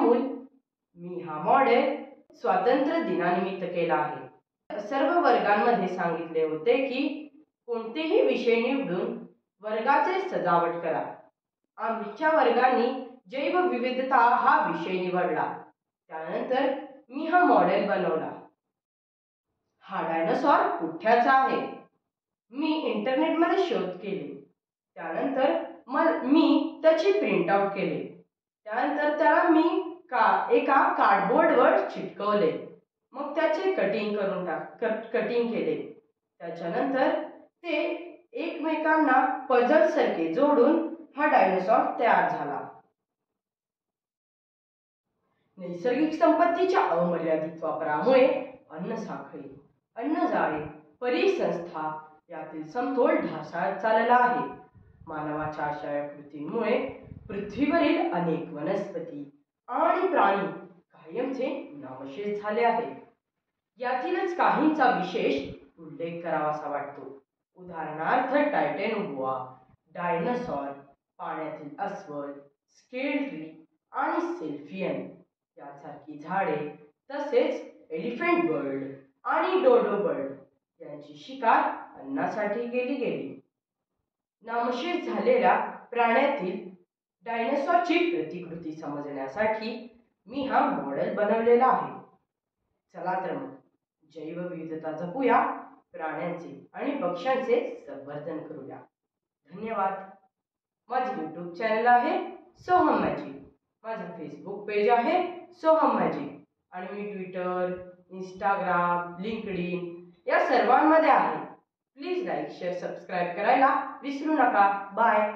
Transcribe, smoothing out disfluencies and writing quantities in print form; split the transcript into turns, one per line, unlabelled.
मूल मी हा मॉडेल स्वातंत्र्य दिनानिमित्त केला आहे। सर्व वर्गांमध्ये सांगितले होते की कोणतेही विषय निवडून वर्गाचे सजावट करा। आमच्या वर्गाने जैवविविधता हा विषय निवडला। त्यानंतर मी हा मॉडेल बनवला। हा डायनासॉर पुठ्याचा आहे। मी इंटरनेटमध्ये शोध केले। त्यानंतर मी त्याची प्रिंट आउट केले। त्यानंतर त्याला मी एका कार्डबोर्डवर चिटकवले। मग त्याचे कटिंग केले। त्याच्यानंतर ते एकमेकांना पझल सारखे जोडून हा डायनासॉर तयार झाला। नैसर्गिक संपत्तीच्या अमर्यादित वापरामुळे अन्न साखळी, अन्नजाळे, परिसंस्था यातील समतोल ढासळत चालला आहे। मानवाच्या अशा कृतींमुळे पृथ्वीवरील अनेक वनस्पती आणि प्राणी कायमचे नामशेष झाले आहेत। यातीलच काहींचा विशेष उल्लेख करावासा वाटतो। उदाहरणार्थ टायटॅनोबोआ, डायनासॉर, पाण्यातील अस्वल, स्केल ट्री आणि सेल्फियन यासारखी झाडे, तसेच एलिफंट बर्ड आणि डोडो बर्ड यांची शिकार अन्नासाठी केली गेली। नामशेष झालेल्या प्राण्यातील डायनासॉरची प्रतिकृती समजण्यासाठी मी हा मॉडेल बनवलेला आहे। चला तर मग जैवविविधता जपूया, प्राण्यांचे आणि पक्ष्यांचे संवर्धन करूया। धन्यवाद। माझे यूट्यूब चॅनल आहे सोहम मॅजिक। माझा फेसबुक पेज आहे सोहम मॅजिक आणि मी ट्विटर, इंस्टाग्राम, लिंक्डइन या सर्वांमध्ये आहे। प्लीज लाईक, शेअर, सबस्क्राईब करायला विसरू नका। बाय।